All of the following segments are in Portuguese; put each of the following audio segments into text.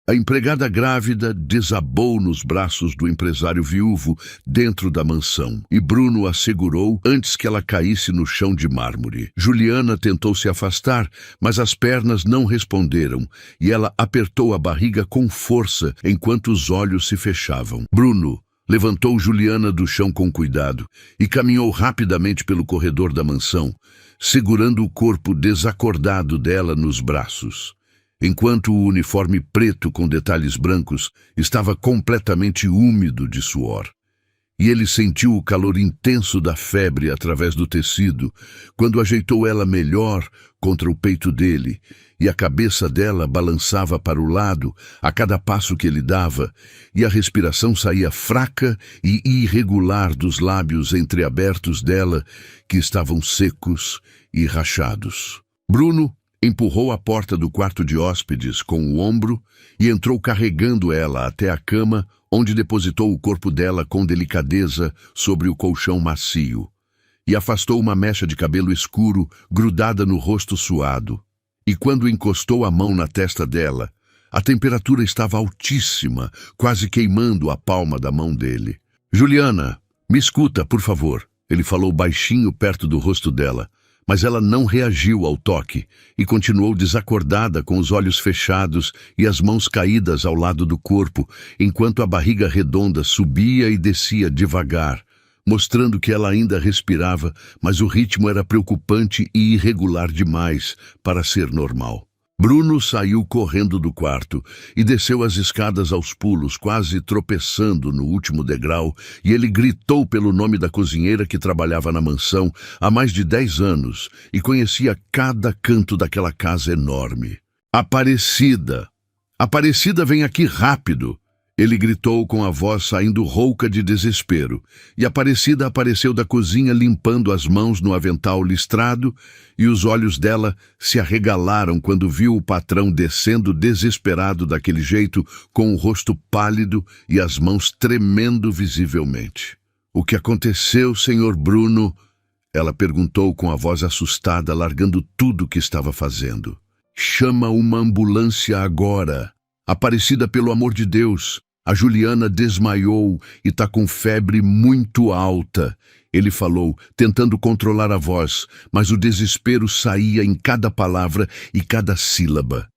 A empregada grávida desabou nos braços do empresário viúvo dentro da mansão, e Bruno a segurou antes que ela caísse no chão de mármore. Juliana tentou se afastar, mas as pernas não responderam, e ela apertou a barriga com força enquanto os olhos se fechavam. Bruno levantou Juliana do chão com cuidado e caminhou rapidamente pelo corredor da mansão, segurando o corpo desacordado dela nos braços. Enquanto o uniforme preto com detalhes brancos estava completamente úmido de suor. E ele sentiu o calor intenso da febre através do tecido, quando ajeitou ela melhor contra o peito dele, e a cabeça dela balançava para o lado a cada passo que ele dava, e a respiração saía fraca e irregular dos lábios entreabertos dela, que estavam secos e rachados. Bruno empurrou a porta do quarto de hóspedes com o ombro e entrou carregando ela até a cama, onde depositou o corpo dela com delicadeza sobre o colchão macio, e afastou uma mecha de cabelo escuro grudada no rosto suado. E quando encostou a mão na testa dela, a temperatura estava altíssima, quase queimando a palma da mão dele. "Juliana, me escuta, por favor", ele falou baixinho perto do rosto dela. Mas ela não reagiu ao toque e continuou desacordada, com os olhos fechados e as mãos caídas ao lado do corpo, enquanto a barriga redonda subia e descia devagar, mostrando que ela ainda respirava, mas o ritmo era preocupante e irregular demais para ser normal. Bruno saiu correndo do quarto e desceu as escadas aos pulos, quase tropeçando no último degrau, e ele gritou pelo nome da cozinheira que trabalhava na mansão há mais de 10 anos e conhecia cada canto daquela casa enorme. "Aparecida! Aparecida, vem aqui rápido!" Ele gritou com a voz saindo rouca de desespero, e Aparecida apareceu da cozinha limpando as mãos no avental listrado, e os olhos dela se arregalaram quando viu o patrão descendo desesperado daquele jeito, com o rosto pálido e as mãos tremendo visivelmente. "O que aconteceu, senhor Bruno?" ela perguntou com a voz assustada, largando tudo o que estava fazendo. "Chama uma ambulância agora. Aparecida, pelo amor de Deus. A Juliana desmaiou e está com febre muito alta", ele falou, tentando controlar a voz, mas o desespero saía em cada palavra e cada sílaba.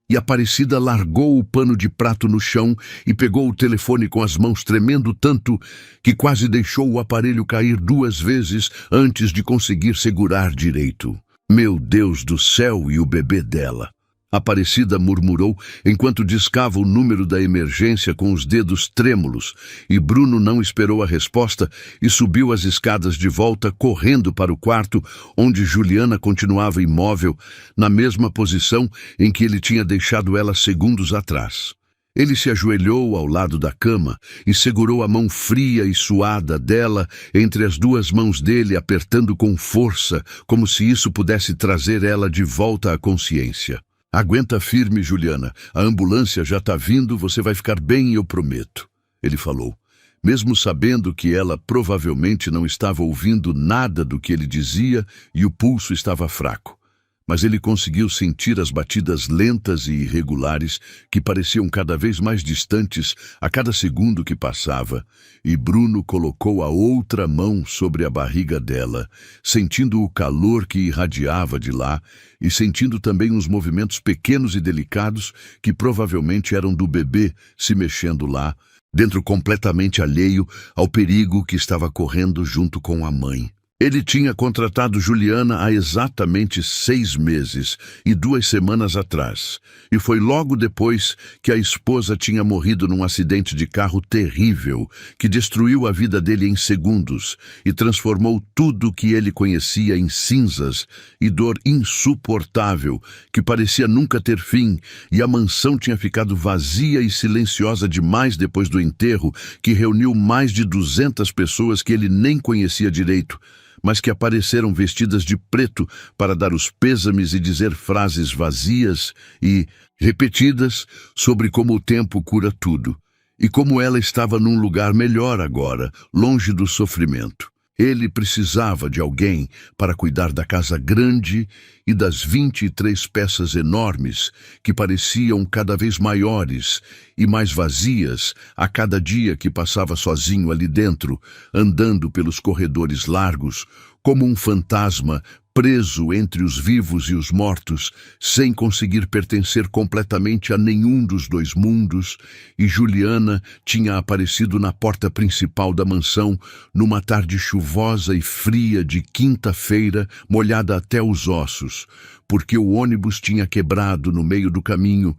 E Aparecida largou o pano de prato no chão e pegou o telefone com as mãos tremendo tanto que quase deixou o aparelho cair 2 vezes antes de conseguir segurar direito. "Meu Deus do céu, e o bebê dela?" Aparecida murmurou enquanto discava o número da emergência com os dedos trêmulos, e Bruno não esperou a resposta e subiu as escadas de volta, correndo para o quarto, onde Juliana continuava imóvel, na mesma posição em que ele tinha deixado ela segundos atrás. Ele se ajoelhou ao lado da cama e segurou a mão fria e suada dela entre as 2 mãos dele, apertando com força, como se isso pudesse trazer ela de volta à consciência. "Aguenta firme, Juliana. A ambulância já está vindo, você vai ficar bem, eu prometo", ele falou, mesmo sabendo que ela provavelmente não estava ouvindo nada do que ele dizia e o pulso estava fraco. Mas ele conseguiu sentir as batidas lentas e irregulares que pareciam cada vez mais distantes a cada segundo que passava, e Bruno colocou a outra mão sobre a barriga dela, sentindo o calor que irradiava de lá e sentindo também uns movimentos pequenos e delicados que provavelmente eram do bebê se mexendo lá, dentro, completamente alheio ao perigo que estava correndo junto com a mãe. Ele tinha contratado Juliana há exatamente 6 meses e 2 semanas atrás, e foi logo depois que a esposa tinha morrido num acidente de carro terrível que destruiu a vida dele em segundos e transformou tudo o que ele conhecia em cinzas e dor insuportável que parecia nunca ter fim, e a mansão tinha ficado vazia e silenciosa demais depois do enterro, que reuniu mais de 200 pessoas que ele nem conhecia direito, mas que apareceram vestidas de preto para dar os pêsames e dizer frases vazias e repetidas sobre como o tempo cura tudo, e como ela estava num lugar melhor agora, longe do sofrimento. Ele precisava de alguém para cuidar da casa grande e das 23 peças enormes que pareciam cada vez maiores e mais vazias a cada dia que passava sozinho ali dentro, andando pelos corredores largos, como um fantasma preso entre os vivos e os mortos, sem conseguir pertencer completamente a nenhum dos dois mundos, e Juliana tinha aparecido na porta principal da mansão numa tarde chuvosa e fria de quinta-feira, molhada até os ossos, porque o ônibus tinha quebrado no meio do caminho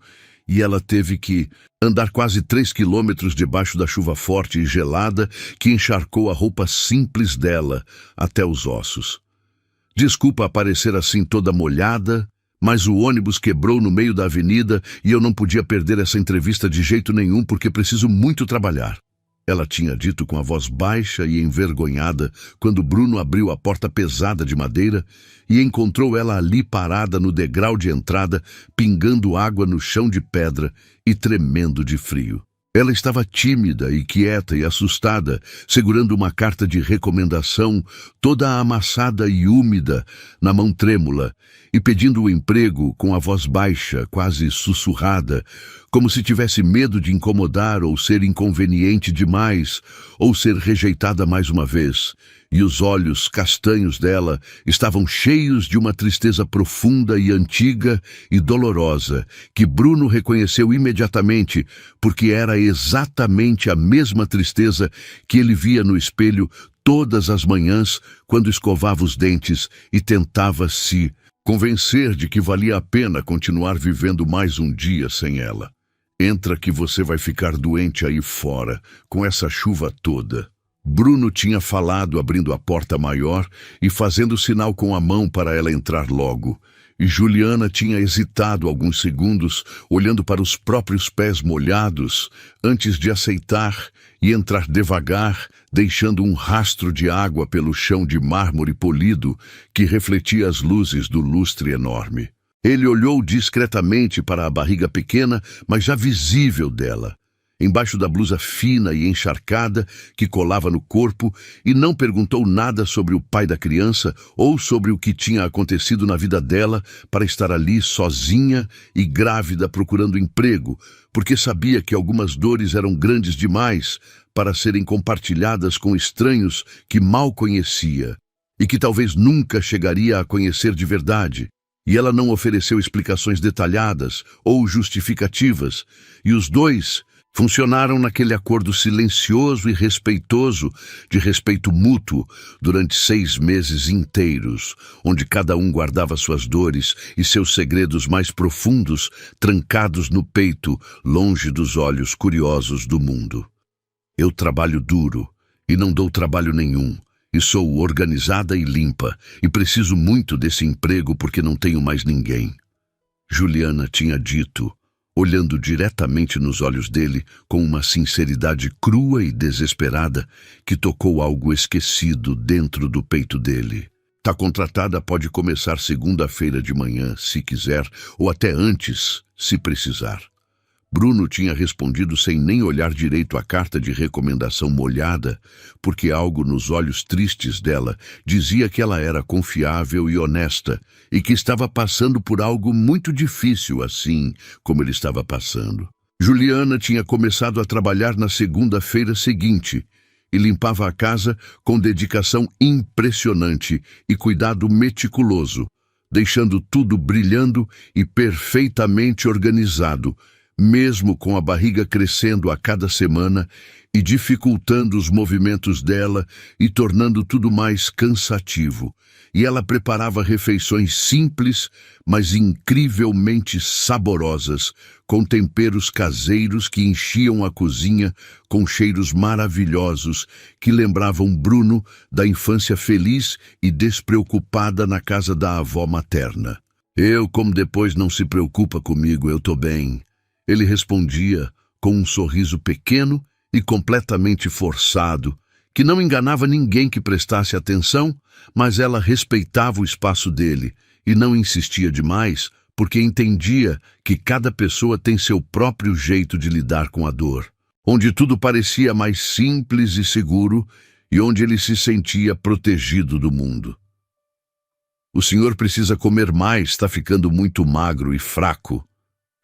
e ela teve que andar quase 3 quilômetros debaixo da chuva forte e gelada que encharcou a roupa simples dela até os ossos. Desculpa aparecer assim toda molhada, mas o ônibus quebrou no meio da avenida e eu não podia perder essa entrevista de jeito nenhum porque preciso muito trabalhar. Ela tinha dito com a voz baixa e envergonhada quando Bruno abriu a porta pesada de madeira e encontrou ela ali parada no degrau de entrada, pingando água no chão de pedra e tremendo de frio. Ela estava tímida e quieta e assustada, segurando uma carta de recomendação, toda amassada e úmida, na mão trêmula, e pedindo o emprego com a voz baixa, quase sussurrada, como se tivesse medo de incomodar ou ser inconveniente demais, ou ser rejeitada mais uma vez. E os olhos castanhos dela estavam cheios de uma tristeza profunda e antiga e dolorosa, que Bruno reconheceu imediatamente, porque era exatamente a mesma tristeza que ele via no espelho todas as manhãs quando escovava os dentes e tentava se convencer de que valia a pena continuar vivendo mais um dia sem ela. Entra que você vai ficar doente aí fora, com essa chuva toda. Bruno tinha falado abrindo a porta maior e fazendo sinal com a mão para ela entrar logo. E Juliana tinha hesitado alguns segundos, olhando para os próprios pés molhados, antes de aceitar e entrar devagar, deixando um rastro de água pelo chão de mármore polido que refletia as luzes do lustre enorme. Ele olhou discretamente para a barriga pequena, mas já visível dela, embaixo da blusa fina e encharcada que colava no corpo, e não perguntou nada sobre o pai da criança ou sobre o que tinha acontecido na vida dela para estar ali sozinha e grávida procurando emprego, porque sabia que algumas dores eram grandes demais para serem compartilhadas com estranhos que mal conhecia e que talvez nunca chegaria a conhecer de verdade. E ela não ofereceu explicações detalhadas ou justificativas, e os dois funcionaram naquele acordo silencioso e respeitoso, de respeito mútuo, durante 6 meses inteiros, onde cada um guardava suas dores e seus segredos mais profundos, trancados no peito, longe dos olhos curiosos do mundo. Eu trabalho duro e não dou trabalho nenhum, e sou organizada e limpa, e preciso muito desse emprego porque não tenho mais ninguém. Juliana tinha dito, olhando diretamente nos olhos dele com uma sinceridade crua e desesperada que tocou algo esquecido dentro do peito dele. Tá contratada, pode começar segunda-feira de manhã, se quiser, ou até antes, se precisar. Bruno tinha respondido sem nem olhar direito a carta de recomendação molhada, porque algo nos olhos tristes dela dizia que ela era confiável e honesta e que estava passando por algo muito difícil assim como ele estava passando. Juliana tinha começado a trabalhar na segunda-feira seguinte e limpava a casa com dedicação impressionante e cuidado meticuloso, deixando tudo brilhando e perfeitamente organizado, mesmo com a barriga crescendo a cada semana e dificultando os movimentos dela e tornando tudo mais cansativo. E ela preparava refeições simples, mas incrivelmente saborosas, com temperos caseiros que enchiam a cozinha com cheiros maravilhosos que lembravam Bruno da infância feliz e despreocupada na casa da avó materna. Como depois não se preocupa comigo, eu tô bem. Ele respondia com um sorriso pequeno e completamente forçado, que não enganava ninguém que prestasse atenção, mas ela respeitava o espaço dele e não insistia demais, porque entendia que cada pessoa tem seu próprio jeito de lidar com a dor. Onde tudo parecia mais simples e seguro, e onde ele se sentia protegido do mundo. O senhor precisa comer mais, está ficando muito magro e fraco,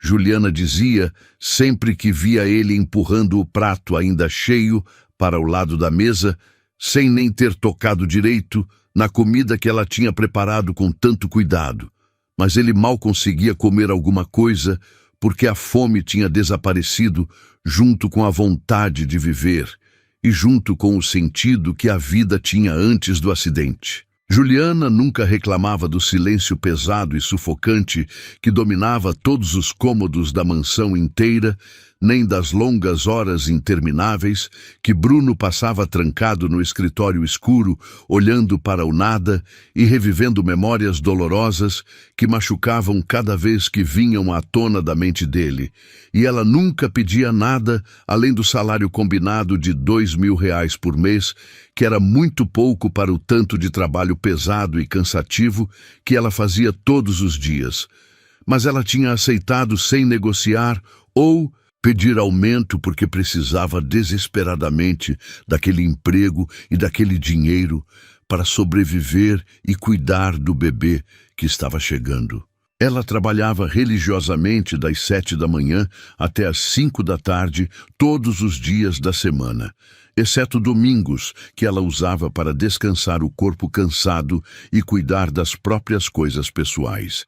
Juliana dizia sempre que via ele empurrando o prato ainda cheio para o lado da mesa, sem nem ter tocado direito na comida que ela tinha preparado com tanto cuidado. Mas ele mal conseguia comer alguma coisa porque a fome tinha desaparecido junto com a vontade de viver e junto com o sentido que a vida tinha antes do acidente. Juliana nunca reclamava do silêncio pesado e sufocante que dominava todos os cômodos da mansão inteira, nem das longas horas intermináveis que Bruno passava trancado no escritório escuro, olhando para o nada e revivendo memórias dolorosas que machucavam cada vez que vinham à tona da mente dele. E ela nunca pedia nada além do salário combinado de R$ 2.000 por mês, que era muito pouco para o tanto de trabalho pesado e cansativo que ela fazia todos os dias. Mas ela tinha aceitado sem negociar ou pedir aumento porque precisava desesperadamente daquele emprego e daquele dinheiro para sobreviver e cuidar do bebê que estava chegando. Ela trabalhava religiosamente das 7 da manhã até as 5 da tarde, todos os dias da semana, exceto domingos, que ela usava para descansar o corpo cansado e cuidar das próprias coisas pessoais.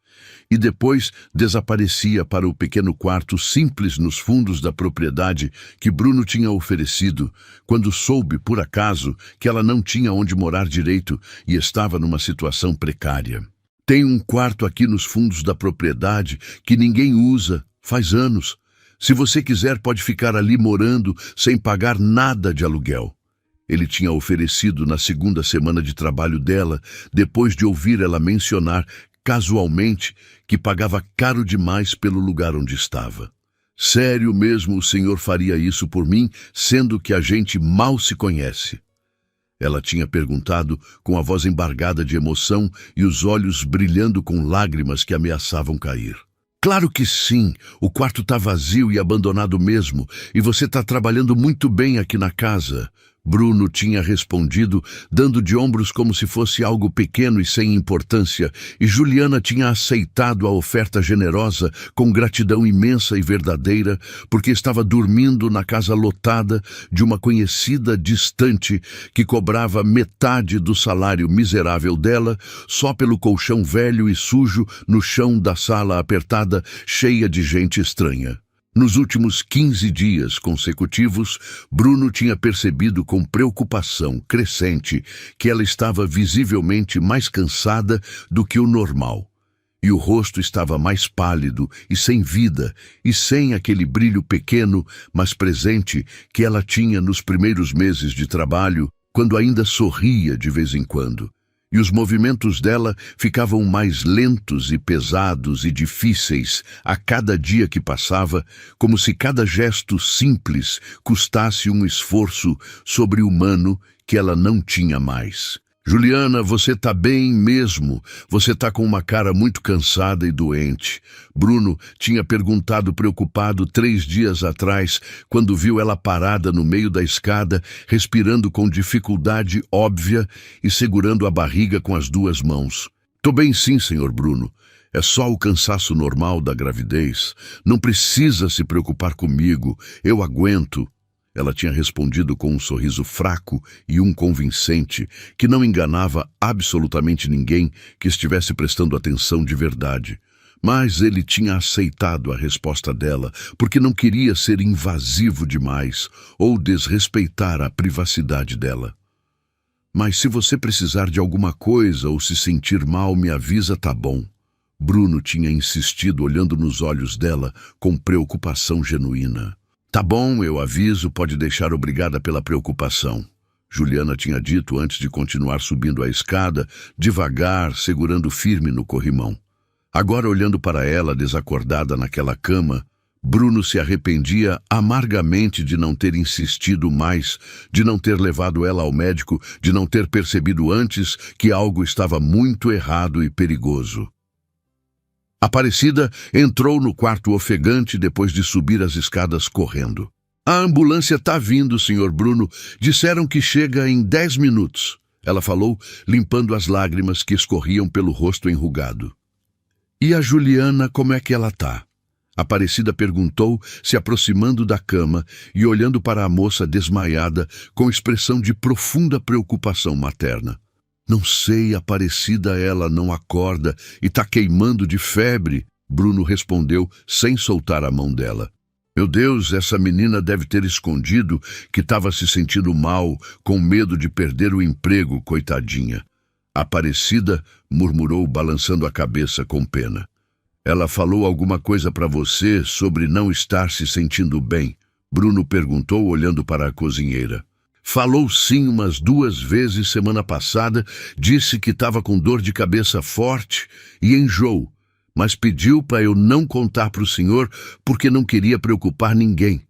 E depois desaparecia para o pequeno quarto simples nos fundos da propriedade que Bruno tinha oferecido, quando soube, por acaso, que ela não tinha onde morar direito e estava numa situação precária. Tem um quarto aqui nos fundos da propriedade que ninguém usa, faz anos. Se você quiser, pode ficar ali morando sem pagar nada de aluguel. Ele tinha oferecido na segunda semana de trabalho dela, depois de ouvir ela mencionar casualmente que pagava caro demais pelo lugar onde estava. Sério mesmo, o senhor faria isso por mim, sendo que a gente mal se conhece? Ela tinha perguntado com a voz embargada de emoção e os olhos brilhando com lágrimas que ameaçavam cair. Claro que sim, o quarto está vazio e abandonado mesmo, e você está trabalhando muito bem aqui na casa. Bruno tinha respondido, dando de ombros como se fosse algo pequeno e sem importância, e Juliana tinha aceitado a oferta generosa com gratidão imensa e verdadeira, porque estava dormindo na casa lotada de uma conhecida distante que cobrava metade do salário miserável dela só pelo colchão velho e sujo no chão da sala apertada, cheia de gente estranha. Nos últimos 15 dias consecutivos, Bruno tinha percebido com preocupação crescente que ela estava visivelmente mais cansada do que o normal. E o rosto estava mais pálido e sem vida, e sem aquele brilho pequeno, mas presente, que ela tinha nos primeiros meses de trabalho, quando ainda sorria de vez em quando. E os movimentos dela ficavam mais lentos e pesados e difíceis a cada dia que passava, como se cada gesto simples custasse um esforço sobre-humano que ela não tinha mais. Juliana, você tá bem mesmo? Você tá com uma cara muito cansada e doente. Bruno tinha perguntado preocupado 3 dias atrás, quando viu ela parada no meio da escada, respirando com dificuldade óbvia e segurando a barriga com as 2 mãos. Tô bem sim, senhor Bruno. É só o cansaço normal da gravidez. Não precisa se preocupar comigo. Eu aguento. Ela tinha respondido com um sorriso fraco e convincente, que não enganava absolutamente ninguém que estivesse prestando atenção de verdade. Mas ele tinha aceitado a resposta dela, porque não queria ser invasivo demais ou desrespeitar a privacidade dela. Mas se você precisar de alguma coisa ou se sentir mal, me avisa, tá bom. Bruno tinha insistido, olhando nos olhos dela com preocupação genuína. Tá bom, eu aviso, pode deixar, obrigada pela preocupação. Juliana tinha dito antes de continuar subindo a escada, devagar, segurando firme no corrimão. Agora, olhando para ela, desacordada naquela cama, Bruno se arrependia amargamente de não ter insistido mais, de não ter levado ela ao médico, de não ter percebido antes que algo estava muito errado e perigoso. Aparecida entrou no quarto ofegante depois de subir as escadas correndo. A ambulância tá vindo, Sr. Bruno. Disseram que chega em 10 minutos. Ela falou, limpando as lágrimas que escorriam pelo rosto enrugado. E a Juliana, como é que ela tá? Aparecida perguntou, se aproximando da cama e olhando para a moça desmaiada com expressão de profunda preocupação materna. Não sei, Aparecida, ela não acorda e tá queimando de febre, Bruno respondeu sem soltar a mão dela. Meu Deus, essa menina deve ter escondido que estava se sentindo mal, com medo de perder o emprego, coitadinha. Aparecida murmurou, balançando a cabeça com pena. Ela falou alguma coisa para você sobre não estar se sentindo bem? Bruno perguntou, olhando para a cozinheira. Falou sim umas 2 vezes semana passada, disse que estava com dor de cabeça forte e enjoo, mas pediu para eu não contar para o senhor porque não queria preocupar ninguém.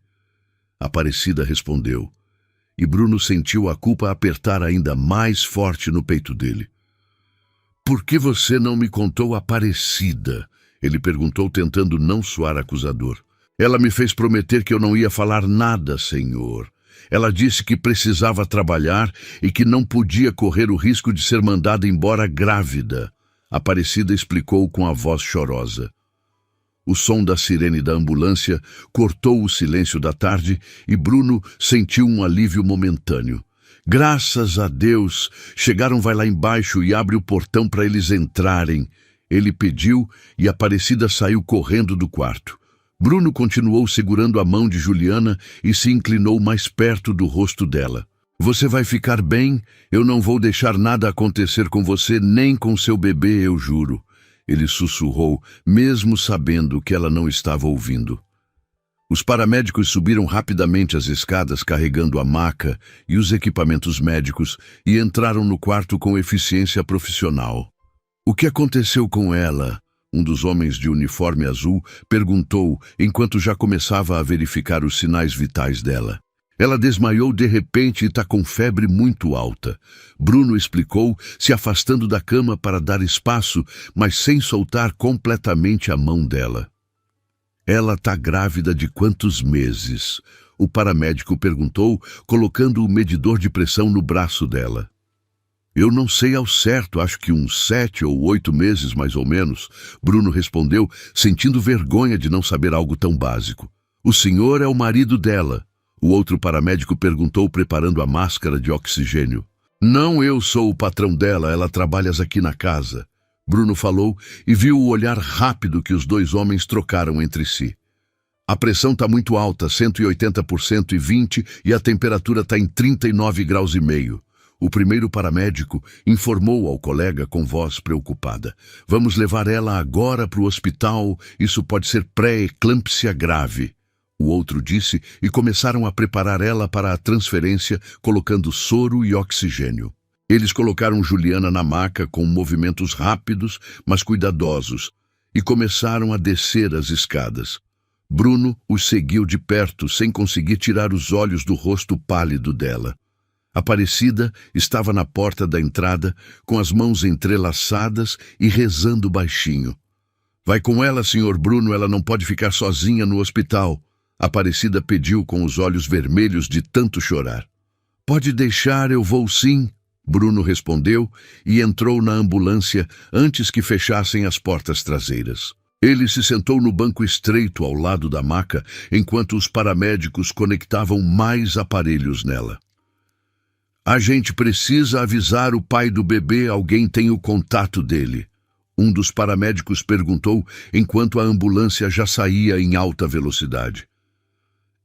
Aparecida respondeu, e Bruno sentiu a culpa apertar ainda mais forte no peito dele. Por que você não me contou, Aparecida? Ele perguntou, tentando não soar acusador. Ela me fez prometer que eu não ia falar nada, senhor. Ela disse que precisava trabalhar e que não podia correr o risco de ser mandada embora grávida. Aparecida explicou com a voz chorosa. O som da sirene da ambulância cortou o silêncio da tarde e Bruno sentiu um alívio momentâneo. Graças a Deus, chegaram, vai lá embaixo e abre o portão para eles entrarem. Ele pediu e Aparecida saiu correndo do quarto. Bruno continuou segurando a mão de Juliana e se inclinou mais perto do rosto dela. Você vai ficar bem? Eu não vou deixar nada acontecer com você, nem com seu bebê, eu juro. Ele sussurrou, mesmo sabendo que ela não estava ouvindo. Os paramédicos subiram rapidamente as escadas carregando a maca e os equipamentos médicos e entraram no quarto com eficiência profissional. O que aconteceu com ela? Um dos homens de uniforme azul perguntou enquanto já começava a verificar os sinais vitais dela. Ela desmaiou de repente e está com febre muito alta. Bruno explicou, se afastando da cama para dar espaço, mas sem soltar completamente a mão dela. Ela está grávida de quantos meses? O paramédico perguntou, colocando o medidor de pressão no braço dela. Eu não sei ao certo, acho que uns 7 ou 8 meses mais ou menos, Bruno respondeu, sentindo vergonha de não saber algo tão básico. O senhor é o marido dela. O outro paramédico perguntou, preparando a máscara de oxigênio. Não, eu sou o patrão dela, ela trabalha aqui na casa. Bruno falou e viu o olhar rápido que os 2 homens trocaram entre si. A pressão está muito alta, 180 por 120 e a temperatura está em 39 graus e meio. O primeiro paramédico informou ao colega com voz preocupada. Vamos levar ela agora para o hospital, isso pode ser pré-eclâmpsia grave. O outro disse e começaram a preparar ela para a transferência, colocando soro e oxigênio. Eles colocaram Juliana na maca com movimentos rápidos, mas cuidadosos, e começaram a descer as escadas. Bruno os seguiu de perto, sem conseguir tirar os olhos do rosto pálido dela. Aparecida estava na porta da entrada, com as mãos entrelaçadas e rezando baixinho. Vai com ela, Sr. Bruno, ela não pode ficar sozinha no hospital. Aparecida pediu com os olhos vermelhos de tanto chorar. Pode deixar, eu vou sim, Bruno respondeu e entrou na ambulância antes que fechassem as portas traseiras. Ele se sentou no banco estreito ao lado da maca, enquanto os paramédicos conectavam mais aparelhos nela. A gente precisa avisar o pai do bebê, alguém tem o contato dele. Um dos paramédicos perguntou enquanto a ambulância já saía em alta velocidade.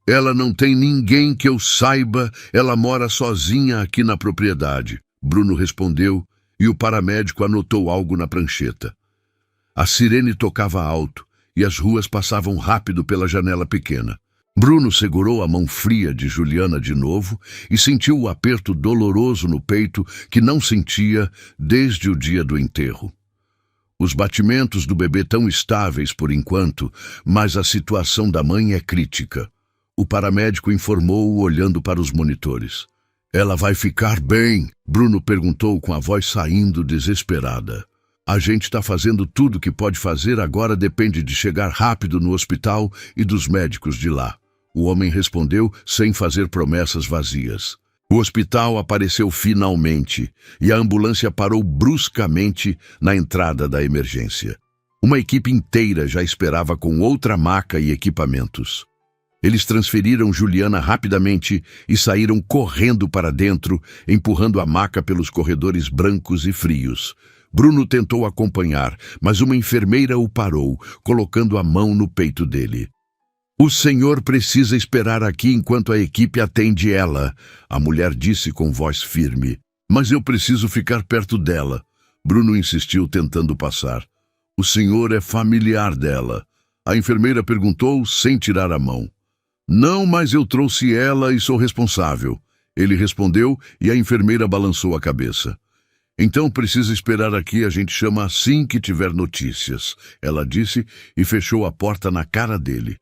Ela não tem ninguém que eu saiba, ela mora sozinha aqui na propriedade. Bruno respondeu e o paramédico anotou algo na prancheta. A sirene tocava alto e as ruas passavam rápido pela janela pequena. Bruno segurou a mão fria de Juliana de novo e sentiu o aperto doloroso no peito que não sentia desde o dia do enterro. Os batimentos do bebê estão estáveis por enquanto, mas a situação da mãe é crítica. O paramédico informou, olhando para os monitores. Ela vai ficar bem? Bruno perguntou com a voz saindo desesperada. A gente está fazendo tudo o que pode fazer, agora depende de chegar rápido no hospital e dos médicos de lá. O homem respondeu sem fazer promessas vazias. O hospital apareceu finalmente e a ambulância parou bruscamente na entrada da emergência. Uma equipe inteira já esperava com outra maca e equipamentos. Eles transferiram Juliana rapidamente e saíram correndo para dentro, empurrando a maca pelos corredores brancos e frios. Bruno tentou acompanhar, mas uma enfermeira o parou, colocando a mão no peito dele. "O senhor precisa esperar aqui enquanto a equipe atende ela", a mulher disse com voz firme. "Mas eu preciso ficar perto dela", Bruno insistiu, tentando passar. "O senhor é familiar dela", a enfermeira perguntou sem tirar a mão. "Não, mas eu trouxe ela e sou responsável", ele respondeu e a enfermeira balançou a cabeça. "Então precisa esperar aqui, a gente chama assim que tiver notícias", ela disse e fechou a porta na cara dele.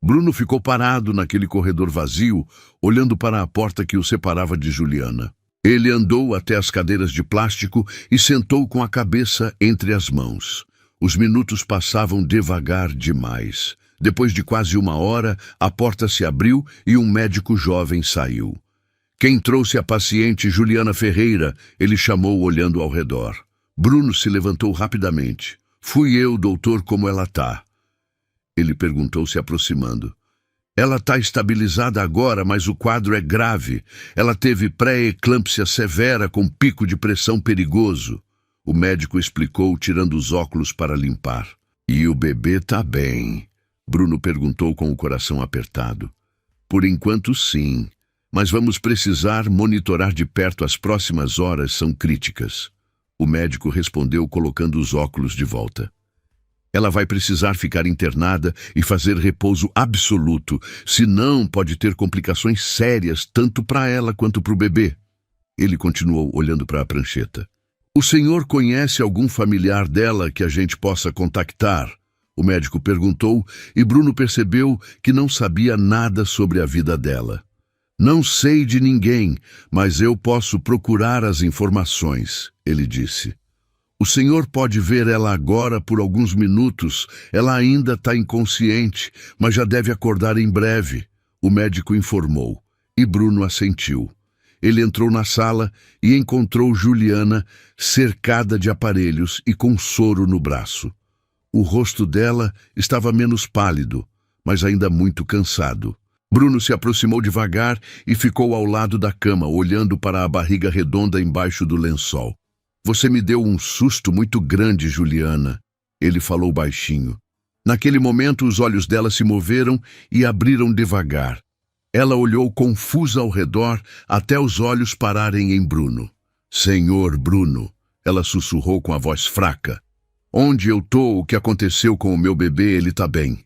Bruno ficou parado naquele corredor vazio, olhando para a porta que o separava de Juliana. Ele andou até as cadeiras de plástico e sentou com a cabeça entre as mãos. Os minutos passavam devagar demais. Depois de quase 1 hora, a porta se abriu e um médico jovem saiu. "Quem trouxe a paciente Juliana Ferreira?", ele chamou olhando ao redor. Bruno se levantou rapidamente. "Fui eu, doutor, como ela tá?", ele perguntou, se aproximando. "Ela está estabilizada agora, mas o quadro é grave. Ela teve pré-eclâmpsia severa com pico de pressão perigoso", o médico explicou, tirando os óculos para limpar. "E o bebê está bem?", Bruno perguntou com o coração apertado. "Por enquanto, sim, mas vamos precisar monitorar de perto. As próximas horas são críticas", o médico respondeu, colocando os óculos de volta. "Ela vai precisar ficar internada e fazer repouso absoluto, senão pode ter complicações sérias tanto para ela quanto para o bebê", ele continuou olhando para a prancheta. "O senhor conhece algum familiar dela que a gente possa contactar?", o médico perguntou, e Bruno percebeu que não sabia nada sobre a vida dela. "Não sei de ninguém, mas eu posso procurar as informações", ele disse. "O senhor pode ver ela agora por alguns minutos. Ela ainda está inconsciente, mas já deve acordar em breve", o médico informou, e Bruno assentiu. Ele entrou na sala e encontrou Juliana cercada de aparelhos e com soro no braço. O rosto dela estava menos pálido, mas ainda muito cansado. Bruno se aproximou devagar e ficou ao lado da cama, olhando para a barriga redonda embaixo do lençol. "Você me deu um susto muito grande, Juliana", ele falou baixinho. Naquele momento, os olhos dela se moveram e abriram devagar. Ela olhou confusa ao redor até os olhos pararem em Bruno. "Senhor Bruno", ela sussurrou com a voz fraca. "Onde eu tô? O que aconteceu com o meu bebê? Ele tá bem?",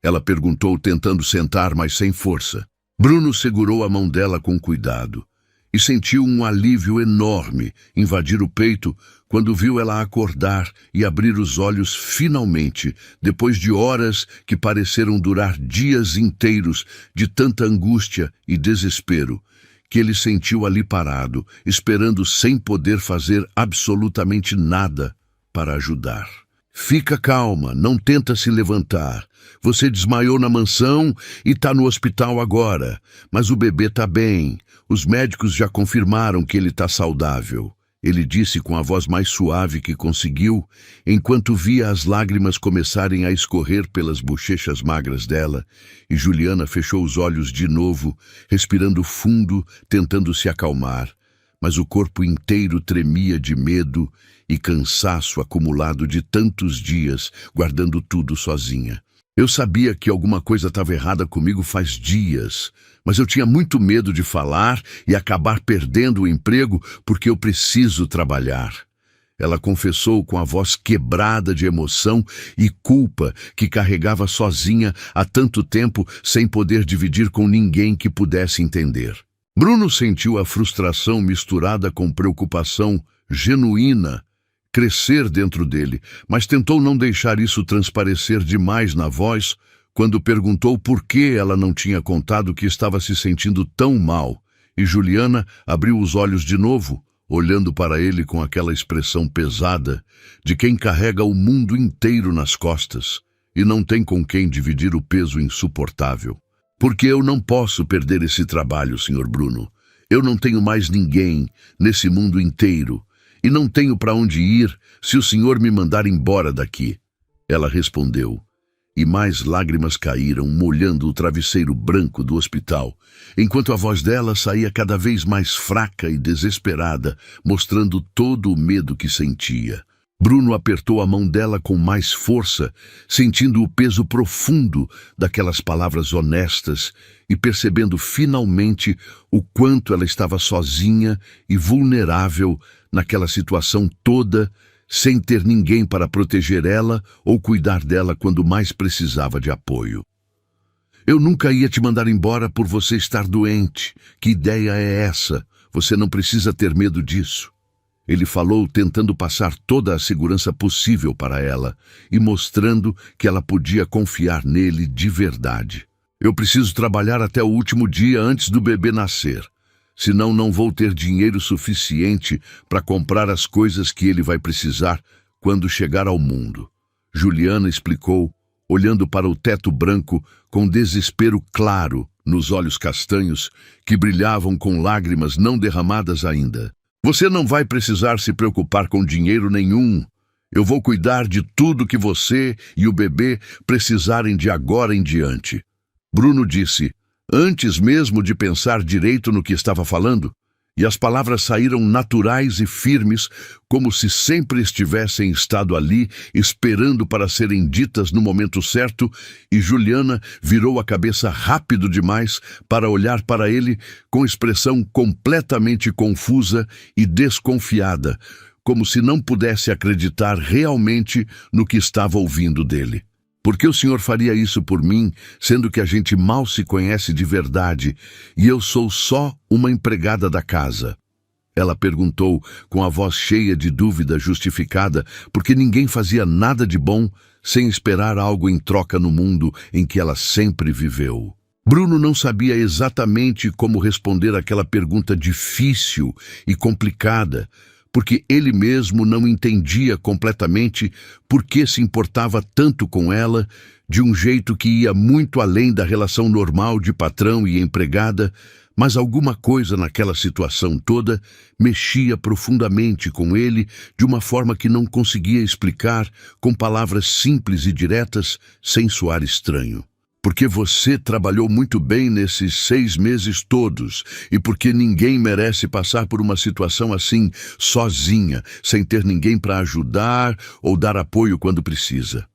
ela perguntou, tentando sentar, mas sem força. Bruno segurou a mão dela com cuidado e sentiu um alívio enorme invadir o peito quando viu ela acordar e abrir os olhos finalmente, depois de horas que pareceram durar dias inteiros de tanta angústia e desespero, que ele sentiu ali parado, esperando sem poder fazer absolutamente nada para ajudar. "Fica calma, não tenta se levantar. Você desmaiou na mansão e está no hospital agora, mas o bebê está bem. Os médicos já confirmaram que ele está saudável", ele disse com a voz mais suave que conseguiu, enquanto via as lágrimas começarem a escorrer pelas bochechas magras dela, e Juliana fechou os olhos de novo, respirando fundo, tentando se acalmar, mas o corpo inteiro tremia de medo e cansaço acumulado de tantos dias, guardando tudo sozinha. "Eu sabia que alguma coisa estava errada comigo faz dias, mas eu tinha muito medo de falar e acabar perdendo o emprego porque eu preciso trabalhar", ela confessou com a voz quebrada de emoção e culpa que carregava sozinha há tanto tempo sem poder dividir com ninguém que pudesse entender. Bruno sentiu a frustração misturada com preocupação genuína crescer dentro dele, mas tentou não deixar isso transparecer demais na voz quando perguntou por que ela não tinha contado que estava se sentindo tão mal, e Juliana abriu os olhos de novo, olhando para ele com aquela expressão pesada de quem carrega o mundo inteiro nas costas e não tem com quem dividir o peso insuportável. Porque eu não posso perder esse trabalho, Sr. Bruno. Eu não tenho mais ninguém nesse mundo inteiro e não tenho para onde ir se o senhor me mandar embora daqui. Ela respondeu, e mais lágrimas caíram, molhando o travesseiro branco do hospital, enquanto a voz dela saía cada vez mais fraca e desesperada, mostrando todo o medo que sentia. Bruno apertou a mão dela com mais força, sentindo o peso profundo daquelas palavras honestas e percebendo finalmente o quanto ela estava sozinha e vulnerável naquela situação toda, sem ter ninguém para proteger ela ou cuidar dela quando mais precisava de apoio. Eu nunca ia te mandar embora por você estar doente. Que ideia é essa? Você não precisa ter medo disso. Ele falou, tentando passar toda a segurança possível para ela e mostrando que ela podia confiar nele de verdade. Eu preciso trabalhar até o último dia antes do bebê nascer. Senão não vou ter dinheiro suficiente para comprar as coisas que ele vai precisar quando chegar ao mundo. Juliana explicou, olhando para o teto branco com desespero claro nos olhos castanhos que brilhavam com lágrimas não derramadas ainda. Você não vai precisar se preocupar com dinheiro nenhum. Eu vou cuidar de tudo que você e o bebê precisarem de agora em diante. Bruno disse, antes mesmo de pensar direito no que estava falando, e as palavras saíram naturais e firmes, como se sempre estivessem estado ali, esperando para serem ditas no momento certo, e Juliana virou a cabeça rápido demais para olhar para ele com expressão completamente confusa e desconfiada, como se não pudesse acreditar realmente no que estava ouvindo dele. Por que o senhor faria isso por mim, sendo que a gente mal se conhece de verdade e eu sou só uma empregada da casa? Ela perguntou com a voz cheia de dúvida justificada, porque ninguém fazia nada de bom sem esperar algo em troca no mundo em que ela sempre viveu. Bruno não sabia exatamente como responder àquela pergunta difícil e complicada, porque ele mesmo não entendia completamente por que se importava tanto com ela, de um jeito que ia muito além da relação normal de patrão e empregada, mas alguma coisa naquela situação toda mexia profundamente com ele de uma forma que não conseguia explicar com palavras simples e diretas, sem soar estranho. Porque você trabalhou muito bem nesses 6 meses todos e porque ninguém merece passar por uma situação assim sozinha, sem ter ninguém para ajudar ou dar apoio quando precisa.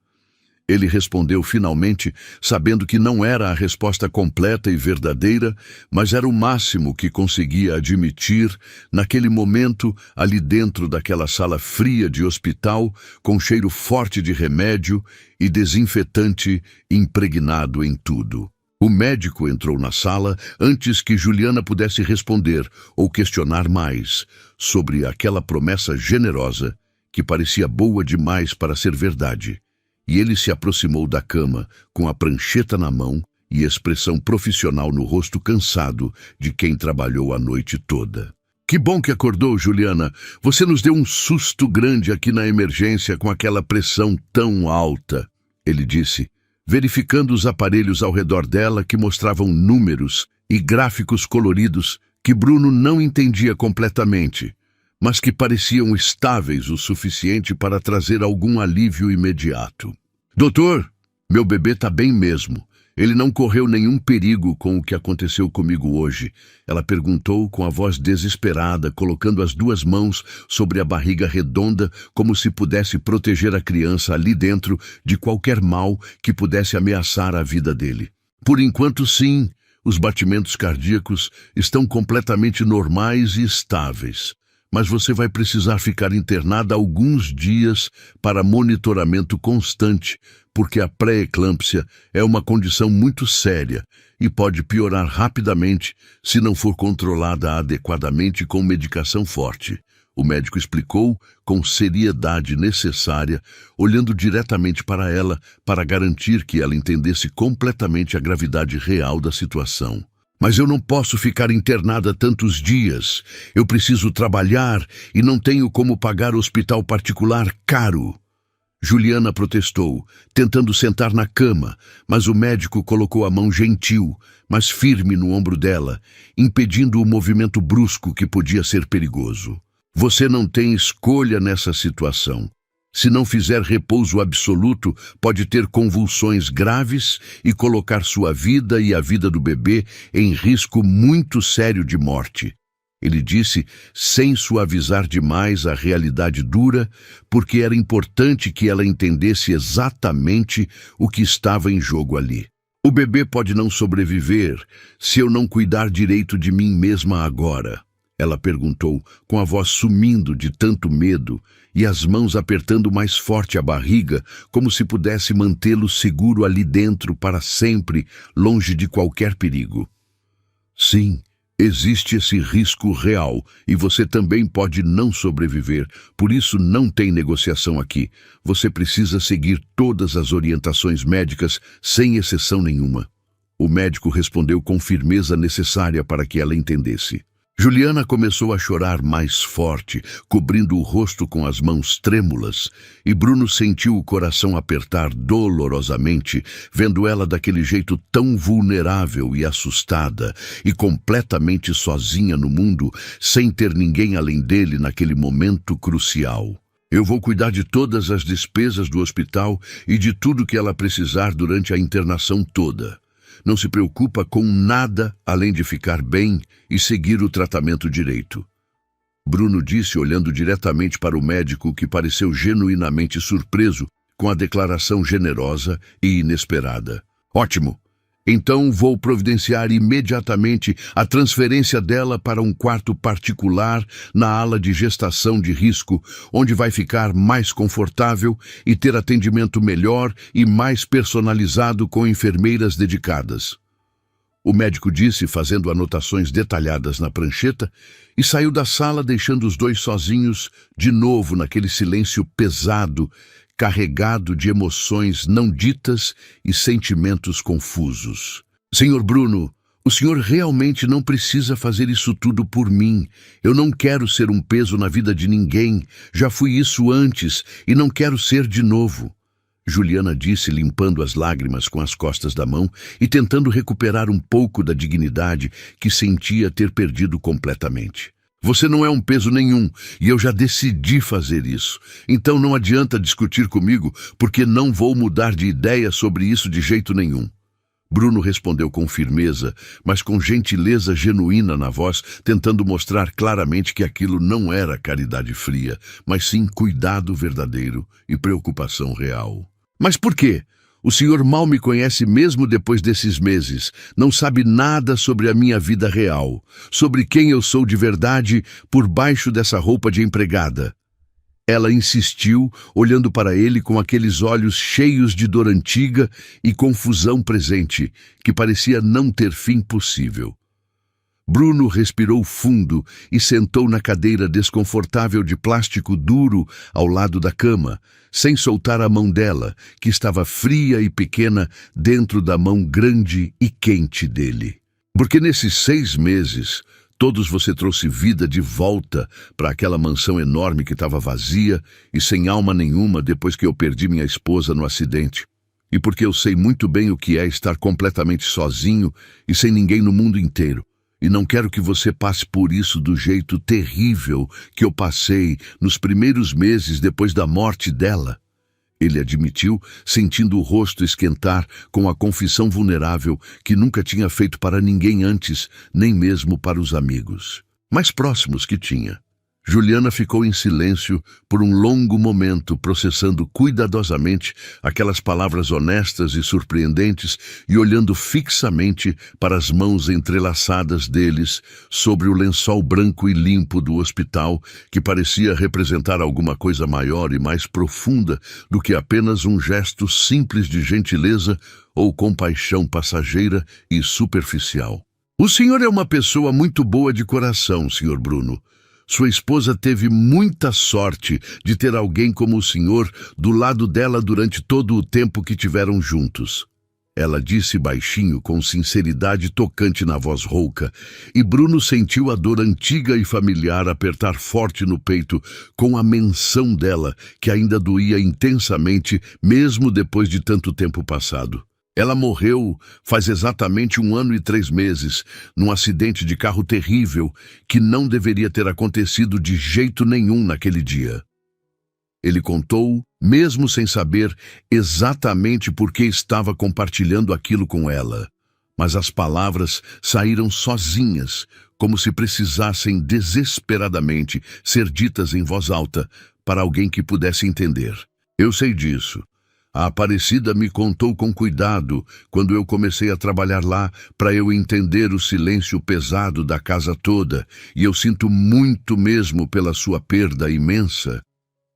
Ele respondeu finalmente, sabendo que não era a resposta completa e verdadeira, mas era o máximo que conseguia admitir naquele momento ali dentro daquela sala fria de hospital, com cheiro forte de remédio e desinfetante impregnado em tudo. O médico entrou na sala antes que Juliana pudesse responder ou questionar mais sobre aquela promessa generosa que parecia boa demais para ser verdade. E ele se aproximou da cama, com a prancheta na mão e expressão profissional no rosto cansado de quem trabalhou a noite toda. Que bom que acordou, Juliana. Você nos deu um susto grande aqui na emergência com aquela pressão tão alta, ele disse, verificando os aparelhos ao redor dela que mostravam números e gráficos coloridos que Bruno não entendia completamente, mas que pareciam estáveis o suficiente para trazer algum alívio imediato. Doutor, meu bebê está bem mesmo. Ele não correu nenhum perigo com o que aconteceu comigo hoje. Ela perguntou com a voz desesperada, colocando as 2 mãos sobre a barriga redonda, como se pudesse proteger a criança ali dentro de qualquer mal que pudesse ameaçar a vida dele. Por enquanto, sim, os batimentos cardíacos estão completamente normais e estáveis. Mas você vai precisar ficar internada alguns dias para monitoramento constante, porque a pré-eclâmpsia é uma condição muito séria e pode piorar rapidamente se não for controlada adequadamente com medicação forte. O médico explicou com seriedade necessária, olhando diretamente para ela para garantir que ela entendesse completamente a gravidade real da situação. Mas eu não posso ficar internada tantos dias. Eu preciso trabalhar e não tenho como pagar hospital particular caro. Juliana protestou, tentando sentar na cama, mas o médico colocou a mão gentil, mas firme no ombro dela, impedindo o movimento brusco que podia ser perigoso. Você não tem escolha nessa situação. Se não fizer repouso absoluto, pode ter convulsões graves e colocar sua vida e a vida do bebê em risco muito sério de morte. Ele disse, sem suavizar demais a realidade dura, porque era importante que ela entendesse exatamente o que estava em jogo ali. O bebê pode não sobreviver se eu não cuidar direito de mim mesma agora. Ela perguntou, com a voz sumindo de tanto medo e as mãos apertando mais forte a barriga, como se pudesse mantê-lo seguro ali dentro para sempre, longe de qualquer perigo. Sim. Existe esse risco real e você também pode não sobreviver, por isso não tem negociação aqui. Você precisa seguir todas as orientações médicas sem exceção nenhuma. O médico respondeu com firmeza necessária para que ela entendesse. Juliana começou a chorar mais forte, cobrindo o rosto com as mãos trêmulas, e Bruno sentiu o coração apertar dolorosamente, vendo ela daquele jeito tão vulnerável e assustada, e completamente sozinha no mundo, sem ter ninguém além dele naquele momento crucial. Eu vou cuidar de todas as despesas do hospital e de tudo que ela precisar durante a internação toda. Não se preocupa com nada além de ficar bem e seguir o tratamento direito. Bruno disse, olhando diretamente para o médico, que pareceu genuinamente surpreso com a declaração generosa e inesperada. Ótimo! Então vou providenciar imediatamente a transferência dela para um quarto particular na ala de gestação de risco, onde vai ficar mais confortável e ter atendimento melhor e mais personalizado com enfermeiras dedicadas. O médico disse, fazendo anotações detalhadas na prancheta, e saiu da sala deixando os dois sozinhos, de novo naquele silêncio pesado, carregado de emoções não ditas e sentimentos confusos. Senhor Bruno, o senhor realmente não precisa fazer isso tudo por mim. Eu não quero ser um peso na vida de ninguém. Já fui isso antes e não quero ser de novo. Juliana disse, limpando as lágrimas com as costas da mão e tentando recuperar um pouco da dignidade que sentia ter perdido completamente. Você não é um peso nenhum, e eu já decidi fazer isso. Então não adianta discutir comigo, porque não vou mudar de ideia sobre isso de jeito nenhum. Bruno respondeu com firmeza, mas com gentileza genuína na voz, tentando mostrar claramente que aquilo não era caridade fria, mas sim cuidado verdadeiro e preocupação real. Mas por quê? O senhor mal me conhece mesmo depois desses meses. Não sabe nada sobre a minha vida real, sobre quem eu sou de verdade por baixo dessa roupa de empregada. Ela insistiu, olhando para ele com aqueles olhos cheios de dor antiga e confusão presente, que parecia não ter fim possível. Bruno respirou fundo e sentou na cadeira desconfortável de plástico duro ao lado da cama, sem soltar a mão dela, que estava fria e pequena dentro da mão grande e quente dele. Porque nesses 6 meses, todos você trouxe vida de volta para aquela mansão enorme que estava vazia e sem alma nenhuma depois que eu perdi minha esposa no acidente. E porque eu sei muito bem o que é estar completamente sozinho e sem ninguém no mundo inteiro. E não quero que você passe por isso do jeito terrível que eu passei nos primeiros meses depois da morte dela. Ele admitiu, sentindo o rosto esquentar com a confissão vulnerável que nunca tinha feito para ninguém antes, nem mesmo para os amigos mais próximos que tinha. Juliana ficou em silêncio por um longo momento, processando cuidadosamente aquelas palavras honestas e surpreendentes e olhando fixamente para as mãos entrelaçadas deles sobre o lençol branco e limpo do hospital, que parecia representar alguma coisa maior e mais profunda do que apenas um gesto simples de gentileza ou compaixão passageira e superficial. O senhor é uma pessoa muito boa de coração, senhor Bruno. Sua esposa teve muita sorte de ter alguém como o senhor do lado dela durante todo o tempo que tiveram juntos. ela disse baixinho, com sinceridade tocante na voz rouca, e Bruno sentiu a dor antiga e familiar apertar forte no peito com a menção dela, que ainda doía intensamente, mesmo depois de tanto tempo passado. Ela morreu faz exatamente 1 ano e 3 meses, num acidente de carro terrível que não deveria ter acontecido de jeito nenhum naquele dia. Ele contou, mesmo sem saber exatamente por que estava compartilhando aquilo com ela. Mas as palavras saíram sozinhas, como se precisassem desesperadamente ser ditas em voz alta para alguém que pudesse entender. Eu sei disso. A Aparecida me contou com cuidado quando eu comecei a trabalhar lá para eu entender o silêncio pesado da casa toda, e eu sinto muito mesmo pela sua perda imensa.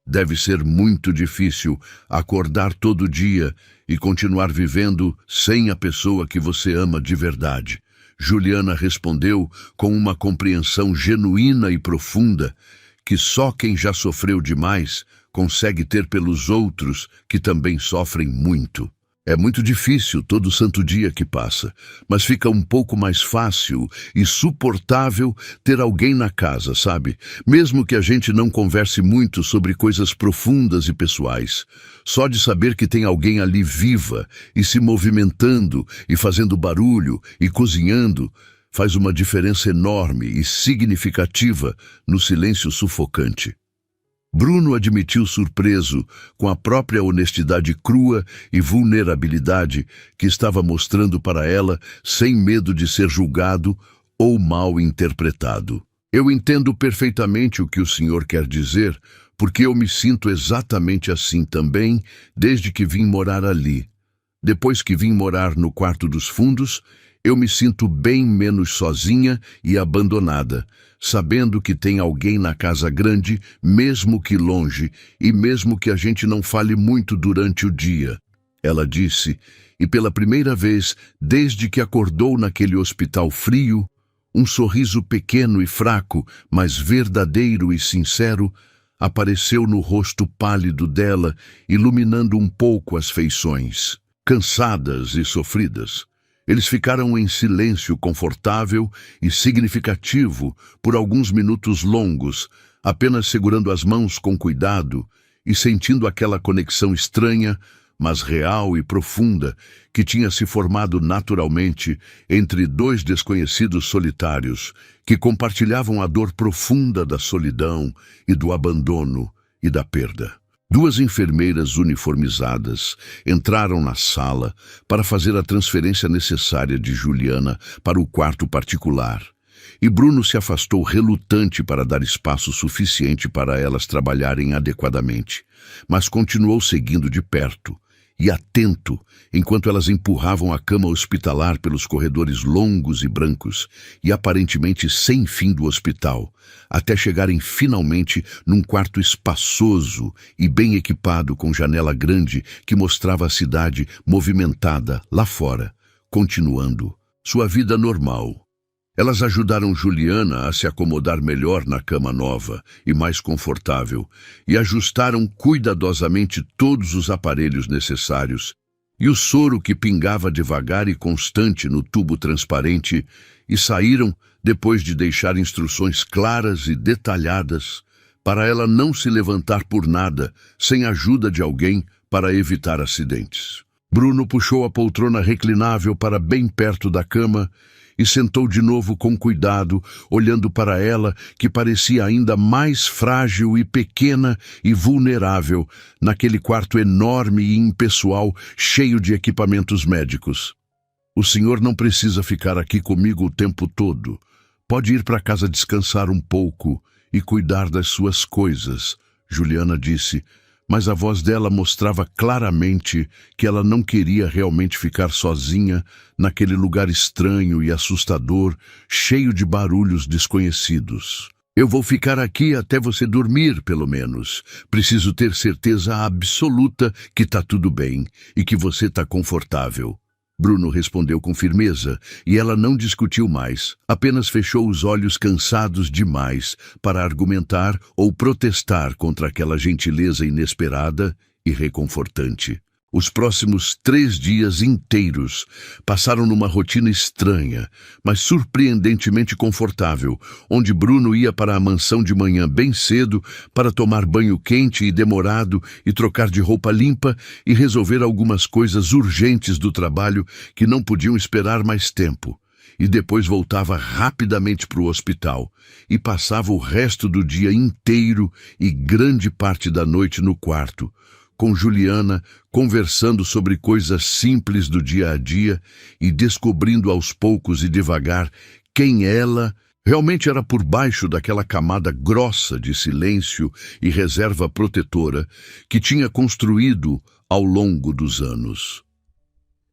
Deve ser muito difícil acordar todo dia e continuar vivendo sem a pessoa que você ama de verdade. Juliana respondeu com uma compreensão genuína e profunda que só quem já sofreu demais consegue ter pelos outros que também sofrem muito. É muito difícil todo santo dia que passa, mas fica um pouco mais fácil e suportável ter alguém na casa, sabe? Mesmo que a gente não converse muito sobre coisas profundas e pessoais. Só de saber que tem alguém ali viva e se movimentando e fazendo barulho e cozinhando faz uma diferença enorme e significativa no silêncio sufocante. Bruno admitiu surpreso com a própria honestidade crua e vulnerabilidade que estava mostrando para ela, sem medo de ser julgado ou mal interpretado. Eu entendo perfeitamente o que o senhor quer dizer, porque eu me sinto exatamente assim também desde que vim morar ali. Depois que vim morar no quarto dos fundos, eu me sinto bem menos sozinha e abandonada, sabendo que tem alguém na casa grande, mesmo que longe, e mesmo que a gente não fale muito durante o dia. Ela disse, e pela primeira vez, desde que acordou naquele hospital frio, um sorriso pequeno e fraco, mas verdadeiro e sincero, apareceu no rosto pálido dela, iluminando um pouco as feições, cansadas e sofridas. Eles ficaram em silêncio confortável e significativo por alguns minutos longos, apenas segurando as mãos com cuidado e sentindo aquela conexão estranha, mas real e profunda, que tinha se formado naturalmente entre dois desconhecidos solitários que compartilhavam a dor profunda da solidão e do abandono e da perda. 2 enfermeiras uniformizadas entraram na sala para fazer a transferência necessária de Juliana para o quarto particular, e Bruno se afastou relutante para dar espaço suficiente para elas trabalharem adequadamente, mas continuou seguindo de perto e atento enquanto elas empurravam a cama hospitalar pelos corredores longos e brancos e aparentemente sem fim do hospital, até chegarem finalmente num quarto espaçoso e bem equipado com janela grande que mostrava a cidade movimentada lá fora, continuando sua vida normal. Elas ajudaram Juliana a se acomodar melhor na cama nova e mais confortável e ajustaram cuidadosamente todos os aparelhos necessários e o soro que pingava devagar e constante no tubo transparente, e saíram depois de deixar instruções claras e detalhadas para ela não se levantar por nada sem a ajuda de alguém para evitar acidentes. Bruno puxou a poltrona reclinável para bem perto da cama e sentou de novo com cuidado, olhando para ela, que parecia ainda mais frágil e pequena e vulnerável, naquele quarto enorme e impessoal, cheio de equipamentos médicos. O senhor não precisa ficar aqui comigo o tempo todo. Pode ir para casa descansar um pouco e cuidar das suas coisas, Juliana disse, mas a voz dela mostrava claramente que ela não queria realmente ficar sozinha naquele lugar estranho e assustador, cheio de barulhos desconhecidos. Eu vou ficar aqui até você dormir, pelo menos. Preciso ter certeza absoluta que está tudo bem e que você está confortável. Bruno respondeu com firmeza, e ela não discutiu mais, apenas fechou os olhos cansados demais para argumentar ou protestar contra aquela gentileza inesperada e reconfortante. Os próximos 3 dias inteiros passaram numa rotina estranha, mas surpreendentemente confortável, onde Bruno ia para a mansão de manhã bem cedo para tomar banho quente e demorado e trocar de roupa limpa e resolver algumas coisas urgentes do trabalho que não podiam esperar mais tempo. E depois voltava rapidamente para o hospital e passava o resto do dia inteiro e grande parte da noite no quarto, com Juliana, conversando sobre coisas simples do dia a dia e descobrindo aos poucos e devagar quem ela realmente era por baixo daquela camada grossa de silêncio e reserva protetora que tinha construído ao longo dos anos.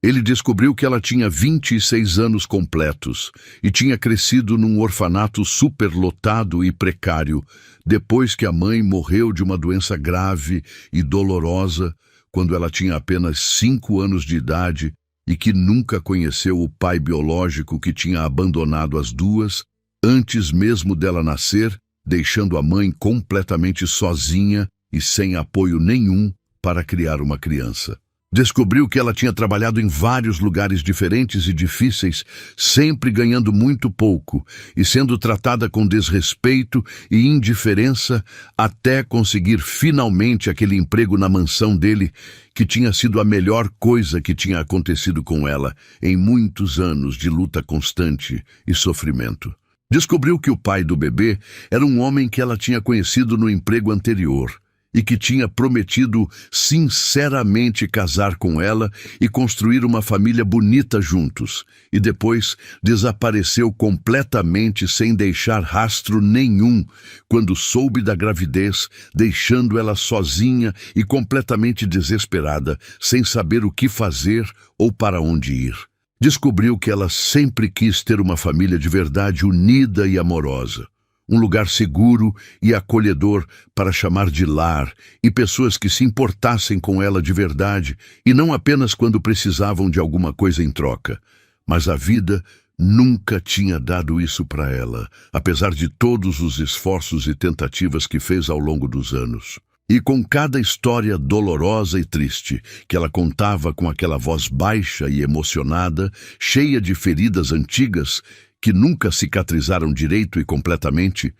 Ele descobriu que ela tinha 26 anos completos e tinha crescido num orfanato superlotado e precário depois que a mãe morreu de uma doença grave e dolorosa quando ela tinha apenas 5 anos de idade e que nunca conheceu o pai biológico que tinha abandonado as duas antes mesmo dela nascer, deixando a mãe completamente sozinha e sem apoio nenhum para criar uma criança. Descobriu que ela tinha trabalhado em vários lugares diferentes e difíceis, sempre ganhando muito pouco e sendo tratada com desrespeito e indiferença até conseguir finalmente aquele emprego na mansão dele, que tinha sido a melhor coisa que tinha acontecido com ela em muitos anos de luta constante e sofrimento. Descobriu que o pai do bebê era um homem que ela tinha conhecido no emprego anterior e que tinha prometido sinceramente casar com ela e construir uma família bonita juntos, e depois desapareceu completamente sem deixar rastro nenhum quando soube da gravidez, deixando ela sozinha e completamente desesperada, sem saber o que fazer ou para onde ir. Descobriu que ela sempre quis ter uma família de verdade unida e amorosa. Um lugar seguro e acolhedor para chamar de lar e pessoas que se importassem com ela de verdade e não apenas quando precisavam de alguma coisa em troca. Mas a vida nunca tinha dado isso para ela, apesar de todos os esforços e tentativas que fez ao longo dos anos. E com cada história dolorosa e triste que ela contava com aquela voz baixa e emocionada, cheia de feridas antigas, que nunca cicatrizaram direito e completamente,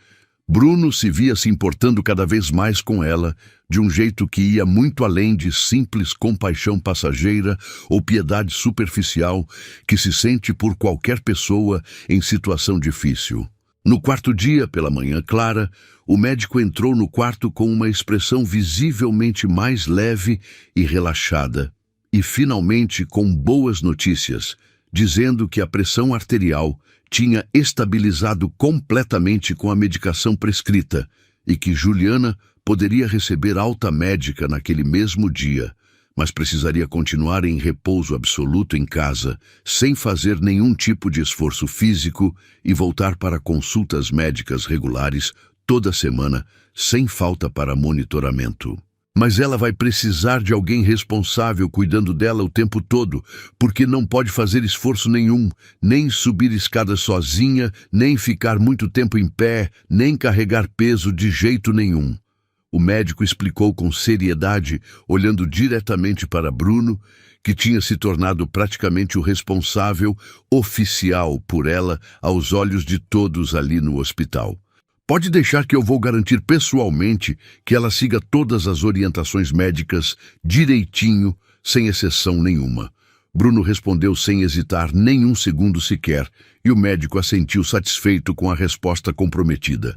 Bruno se via se importando cada vez mais com ela, de um jeito que ia muito além de simples compaixão passageira ou piedade superficial que se sente por qualquer pessoa em situação difícil. No quarto dia, pela manhã clara, o médico entrou no quarto com uma expressão visivelmente mais leve e relaxada, e finalmente com boas notícias, dizendo que a pressão arterial tinha estabilizado completamente com a medicação prescrita e que Juliana poderia receber alta médica naquele mesmo dia, mas precisaria continuar em repouso absoluto em casa, sem fazer nenhum tipo de esforço físico e voltar para consultas médicas regulares toda semana, sem falta para monitoramento. Mas ela vai precisar de alguém responsável cuidando dela o tempo todo, porque não pode fazer esforço nenhum, nem subir escadas sozinha, nem ficar muito tempo em pé, nem carregar peso de jeito nenhum. O médico explicou com seriedade, olhando diretamente para Bruno, que tinha se tornado praticamente o responsável oficial por ela aos olhos de todos ali no hospital. Pode deixar que eu vou garantir pessoalmente que ela siga todas as orientações médicas direitinho, sem exceção nenhuma. Bruno respondeu sem hesitar nenhum segundo sequer, e o médico assentiu satisfeito com a resposta comprometida.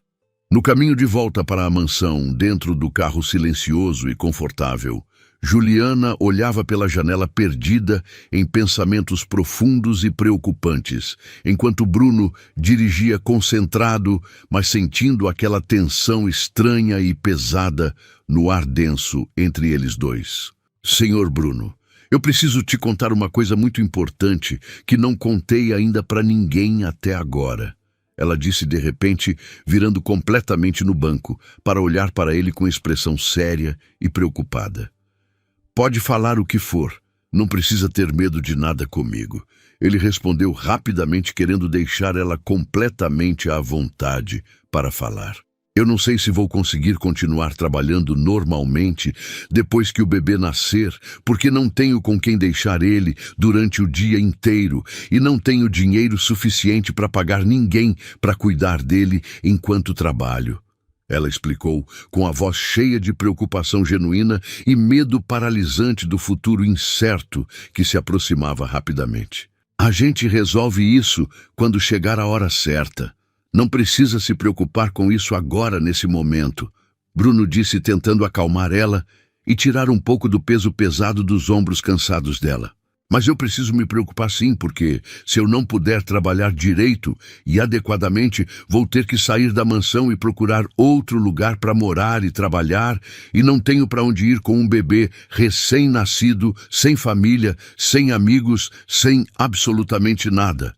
No caminho de volta para a mansão, dentro do carro silencioso e confortável, Juliana olhava pela janela perdida em pensamentos profundos e preocupantes, enquanto Bruno dirigia concentrado, mas sentindo aquela tensão estranha e pesada no ar denso entre eles dois. Senhor Bruno, eu preciso te contar uma coisa muito importante que não contei ainda para ninguém até agora. Ela disse de repente, virando completamente no banco, para olhar para ele com expressão séria e preocupada. Pode falar o que for, não precisa ter medo de nada comigo. Ele respondeu rapidamente, querendo deixar ela completamente à vontade para falar. Eu não sei se vou conseguir continuar trabalhando normalmente depois que o bebê nascer, porque não tenho com quem deixar ele durante o dia inteiro e não tenho dinheiro suficiente para pagar ninguém para cuidar dele enquanto trabalho. Ela explicou, com a voz cheia de preocupação genuína e medo paralisante do futuro incerto que se aproximava rapidamente. A gente resolve isso quando chegar a hora certa. Não precisa se preocupar com isso agora, nesse momento, Bruno disse, tentando acalmar ela e tirar um pouco do peso pesado dos ombros cansados dela. Mas eu preciso me preocupar sim, porque se eu não puder trabalhar direito e adequadamente, vou ter que sair da mansão e procurar outro lugar para morar e trabalhar, e não tenho para onde ir com um bebê recém-nascido, sem família, sem amigos, sem absolutamente nada.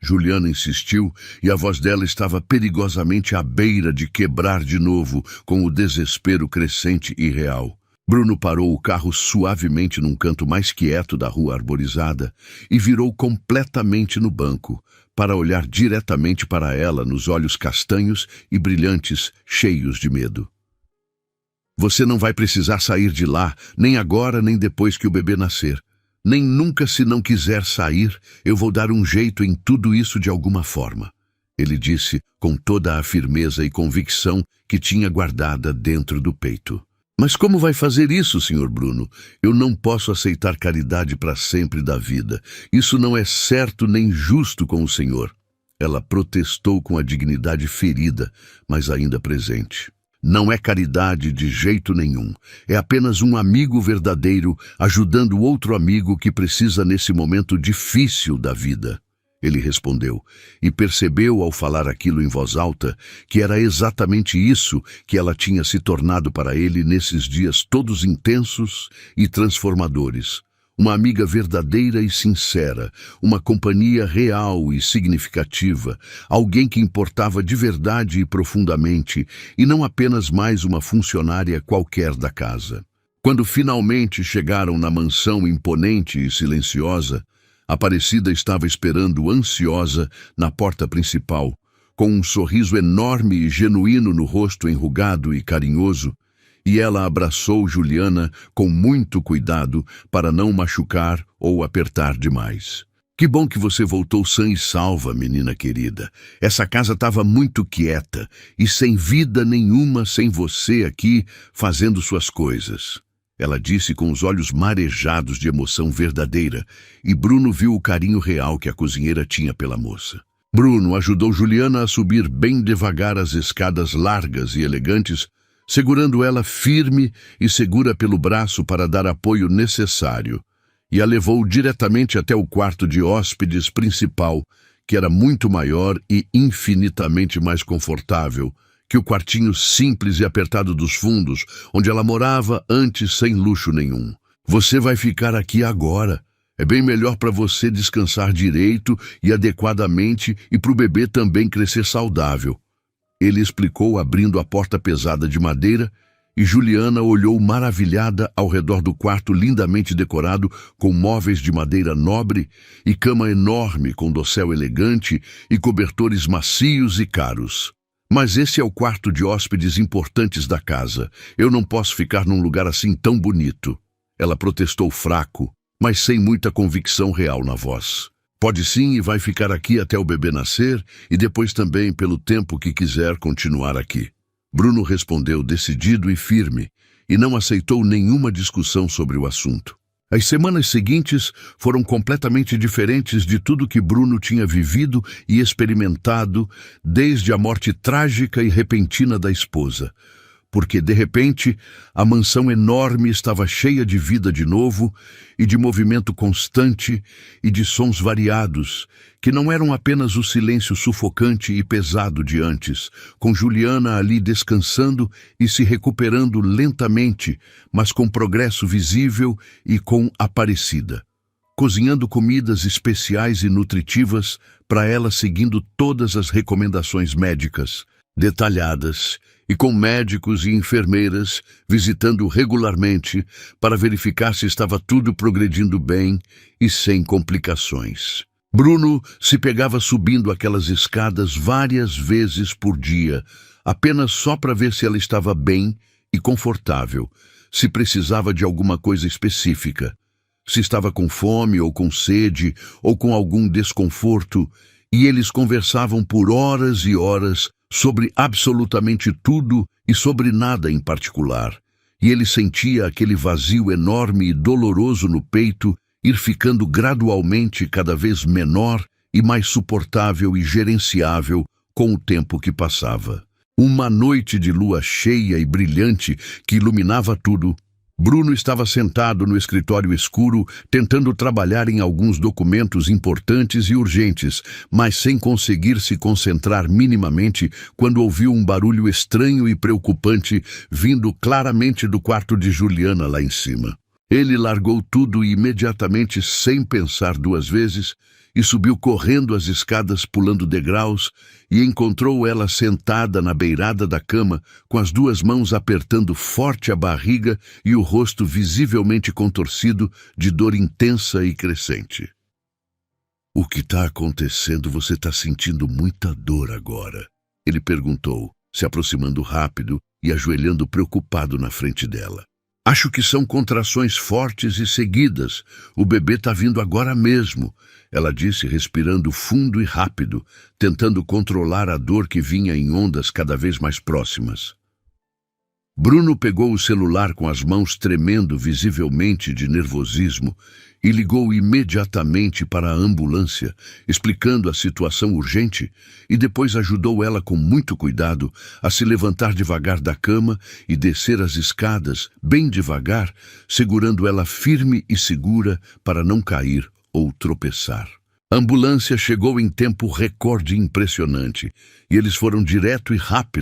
Juliana insistiu e a voz dela estava perigosamente à beira de quebrar de novo, com o desespero crescente e real. Bruno parou o carro suavemente num canto mais quieto da rua arborizada e virou completamente no banco, para olhar diretamente para ela nos olhos castanhos e brilhantes, cheios de medo. Você não vai precisar sair de lá, nem agora nem depois que o bebê nascer. Nem nunca, se não quiser sair, eu vou dar um jeito em tudo isso de alguma forma, ele disse com toda a firmeza e convicção que tinha guardada dentro do peito. Mas como vai fazer isso, Sr. Bruno? Eu não posso aceitar caridade para sempre da vida. Isso não é certo nem justo com o senhor. Ela protestou com a dignidade ferida, mas ainda presente. Não é caridade de jeito nenhum. É apenas um amigo verdadeiro ajudando outro amigo que precisa nesse momento difícil da vida. Ele respondeu, e percebeu ao falar aquilo em voz alta que era exatamente isso que ela tinha se tornado para ele nesses dias todos intensos e transformadores. Uma amiga verdadeira e sincera, uma companhia real e significativa, alguém que importava de verdade e profundamente, e não apenas mais uma funcionária qualquer da casa. Quando finalmente chegaram na mansão imponente e silenciosa, Aparecida estava esperando ansiosa na porta principal, com um sorriso enorme e genuíno no rosto enrugado e carinhoso, e ela abraçou Juliana com muito cuidado para não machucar ou apertar demais. Que bom que você voltou sã e salva, menina querida. Essa casa estava muito quieta e sem vida nenhuma sem você aqui fazendo suas coisas. Ela disse com os olhos marejados de emoção verdadeira, e Bruno viu o carinho real que a cozinheira tinha pela moça. Bruno ajudou Juliana a subir bem devagar as escadas largas e elegantes, segurando ela firme e segura pelo braço para dar apoio necessário, e a levou diretamente até o quarto de hóspedes principal, que era muito maior e infinitamente mais confortável que o quartinho simples e apertado dos fundos, onde ela morava antes sem luxo nenhum. Você vai ficar aqui agora. É bem melhor para você descansar direito e adequadamente e para o bebê também crescer saudável. Ele explicou, abrindo a porta pesada de madeira, e Juliana olhou maravilhada ao redor do quarto lindamente decorado com móveis de madeira nobre e cama enorme com dossel elegante e cobertores macios e caros. Mas esse é o quarto de hóspedes importantes da casa. Eu não posso ficar num lugar assim tão bonito. Ela protestou fraco, mas sem muita convicção real na voz. Pode sim, e vai ficar aqui até o bebê nascer e depois também pelo tempo que quiser continuar aqui. Bruno respondeu decidido e firme e não aceitou nenhuma discussão sobre o assunto. As semanas seguintes foram completamente diferentes de tudo que Bruno tinha vivido e experimentado desde a morte trágica e repentina da esposa, porque, de repente, a mansão enorme estava cheia de vida de novo e de movimento constante e de sons variados, que não eram apenas o silêncio sufocante e pesado de antes, com Juliana ali descansando e se recuperando lentamente, mas com progresso visível e com Aparecida, cozinhando comidas especiais e nutritivas para ela, seguindo todas as recomendações médicas, detalhadas, e com médicos e enfermeiras visitando regularmente para verificar se estava tudo progredindo bem e sem complicações. Bruno se pegava subindo aquelas escadas várias vezes por dia, apenas só para ver se ela estava bem e confortável, se precisava de alguma coisa específica, se estava com fome ou com sede ou com algum desconforto, e eles conversavam por horas e horas sobre absolutamente tudo e sobre nada em particular. E ele sentia aquele vazio enorme e doloroso no peito ir ficando gradualmente cada vez menor e mais suportável e gerenciável com o tempo que passava. Uma noite de lua cheia e brilhante que iluminava tudo, Bruno estava sentado no escritório escuro, tentando trabalhar em alguns documentos importantes e urgentes, mas sem conseguir se concentrar minimamente quando ouviu um barulho estranho e preocupante vindo claramente do quarto de Juliana lá em cima. Ele largou tudo imediatamente, sem pensar duas vezes, e subiu correndo as escadas, pulando degraus, e encontrou ela sentada na beirada da cama, com as duas mãos apertando forte a barriga e o rosto visivelmente contorcido de dor intensa e crescente. "O que está acontecendo? Você está sentindo muita dor agora?" ele perguntou, se aproximando rápido e ajoelhando preocupado na frente dela. "Acho que são contrações fortes e seguidas. O bebê está vindo agora mesmo", ela disse, respirando fundo e rápido, tentando controlar a dor que vinha em ondas cada vez mais próximas. Bruno pegou o celular com as mãos tremendo visivelmente de nervosismo e ligou imediatamente para a ambulância, explicando a situação urgente, e depois ajudou ela com muito cuidado a se levantar devagar da cama e descer as escadas, bem devagar, segurando ela firme e segura para não cair ou tropeçar. A ambulância chegou em tempo recorde impressionante, e eles foram direto e rápido